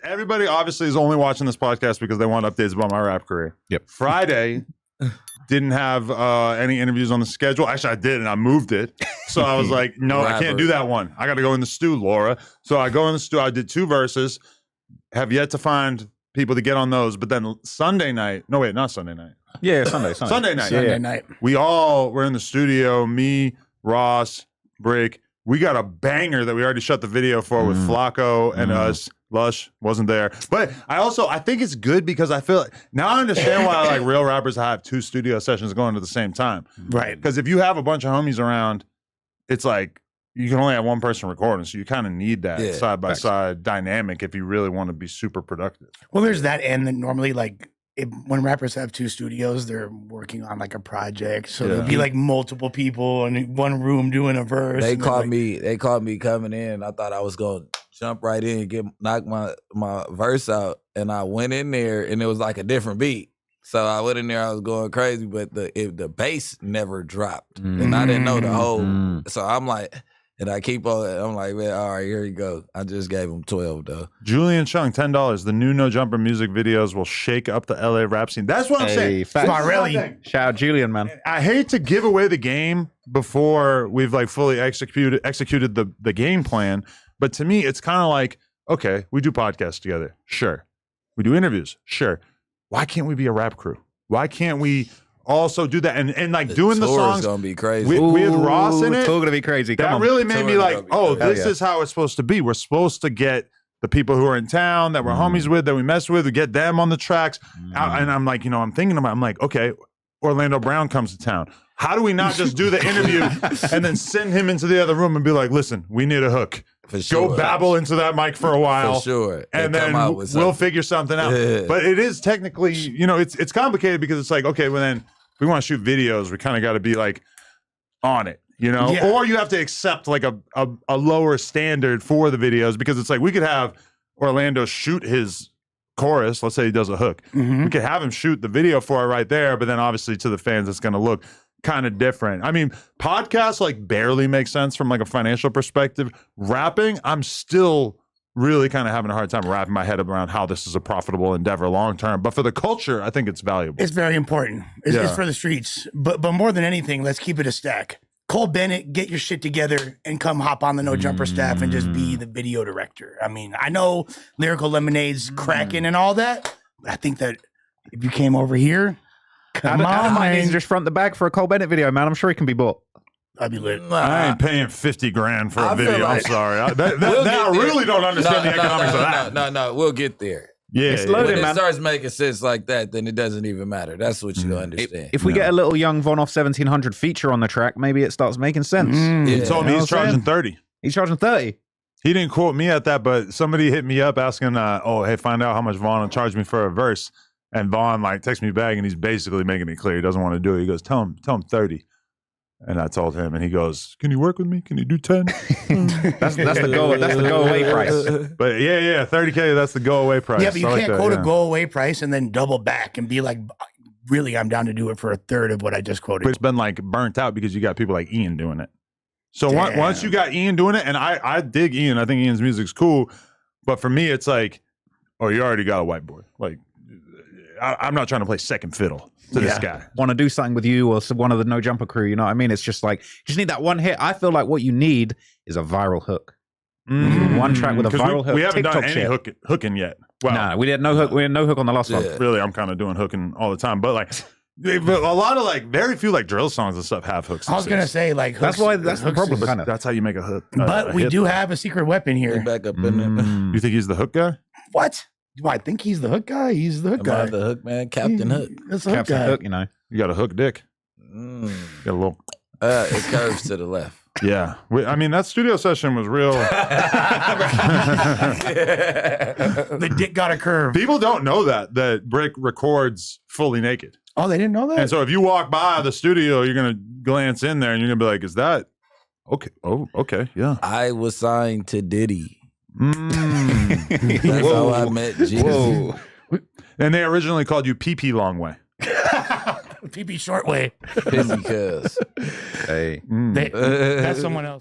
Everybody obviously is only watching this podcast because they want updates about my rap career. Yep. Friday didn't have any interviews on the schedule. Actually, I did, and I moved it. So I was like, no, I can't do that one. I got to go in the stew, Laura. So I go in the stew. I did 2 verses. Have yet to find people to get on those. But then Sunday night. No, wait, not Sunday night. Yeah, Sunday night. Sunday night. We all were in the studio. Me, Ross, Brick. We got a banger that we already shot the video for with Flacco and us. Lush wasn't there. But I think it's good because I feel like now I understand why like real rappers have 2 studio sessions going at the same time. Right. Because if you have a bunch of homies around, it's like you can only have one person recording. So you kind of need that side by side dynamic if you really want to be super productive. Well, there's that. And then normally like when rappers have 2 studios, they're working on like a project. So there'll be like multiple people in one room doing a verse. They called me coming in. I thought I was going to jump right in and knock my verse out. And I went in there and it was like a different beat. So I went in there, I was going crazy, but the bass never dropped. And I didn't know the whole. So I'm like, and I keep on, I'm like, man, all right, here you go. I just gave him 12 though. Julian Chung, $10. The new No Jumper music videos will shake up the LA rap scene. That's what I'm saying. Smarelli. Shout out Julian, man. I hate to give away the game before we've like fully executed the game plan. But to me, it's kind of like, okay, we do podcasts together. Sure. We do interviews. Sure. Why can't we be a rap crew? Why can't we also do that? And like doing the songs. It's going to be crazy. With Ross in it. It's all going to be crazy. That really made me like, oh, this is how it's supposed to be. We're supposed to get the people who are in town that we're homies with, that we mess with, we get them on the tracks. And I'm like, I'm thinking about, I'm like, okay, Orlando Brown comes to town. How do we not just do the interview and then send him into the other room and be like, listen, we need a hook. For sure. Go babble into that mic for a while. For sure. And then we'll figure something out. Yeah. But it is technically, it's complicated because it's like, okay, well then if we want to shoot videos, we kind of got to be like on it, Yeah. Or you have to accept like a lower standard for the videos because it's like we could have Orlando shoot his chorus. Let's say he does a hook. We could have him shoot the video for it right there, but then obviously to the fans it's going to look kind of different. I mean, podcasts like barely make sense from like a financial perspective. Rapping, I'm still really kind of having a hard time wrapping my head around how this is a profitable endeavor long term. But for the culture, I think it's valuable. It's very important. It's for the streets. But more than anything, let's keep it a stack. Cole Bennett, get your shit together and come hop on the No Jumper staff and just be the video director. I mean, I know Lyrical Lemonade's cracking and all that, but I think that if you came over here, come on, man. Just front the bag for a Cole Bennett video, man. I'm sure he can be bought. I'd be lit. I ain't paying $50,000 for a video. Like, I'm sorry. I really don't understand the economics of that. No, we'll get there. Yeah, it's loaded, when man. It starts making sense like that, then it doesn't even matter. That's what you don't understand. If we get a little young VonOff1700 feature on the track, maybe it starts making sense. He told me he's charging 30. He's charging 30. He didn't quote me at that, but somebody hit me up asking, hey, find out how much Vaughn will charge me for a verse. And Vaughn like texts me back and he's basically making it clear he doesn't want to do it. He goes, tell him 30. And I told him, and he goes, "Can you work with me? Can you do 10?" that's the go away price. But yeah, 30K. That's the go away price. Yeah, but you can't quote a go away price and then double back and be like, "Really, I'm down to do it for a third of what I just quoted." But it's been like burnt out because you got people like Ian doing it. So once you got Ian doing it, and I dig Ian. I think Ian's music's cool. But for me, it's like, oh, you already got a whiteboard. Like, I'm not trying to play second fiddle to this guy. Want to do something with you or one of the No Jumper crew, you know what I mean? It's just like, just need that one hit. I feel like what you need is a viral hook. One track with a viral hook. We haven't TikTok done any hooking yet. Well, nah, we did no hook. We had no hook on the last one. Really, I'm kind of doing hooking all the time. But like, but a lot of like, very few like drill songs and stuff have hooks. I was gonna say like, hooks, that's the problem. Kind of. That's how you make a hook. But we do have a secret weapon here. Back up in there. You think he's the hook guy? What? Do I think he's the hook guy? He's the hook guy. The hook man, Captain Hook. That's the hook Captain guy. Hook, you know. You got a hook dick. You got a little. It curves to the left. Yeah, I mean that studio session was real. The dick got a curve. People don't know that Brick records fully naked. Oh, they didn't know that. And so if you walk by the studio, you're gonna glance in there and you're gonna be like, "Is that okay? Oh, okay, yeah." I was signed to Diddy. That's how I met Jesus. And they originally called you PP Long Way. PP Short Way. Busy cuz. Hey. That's someone else.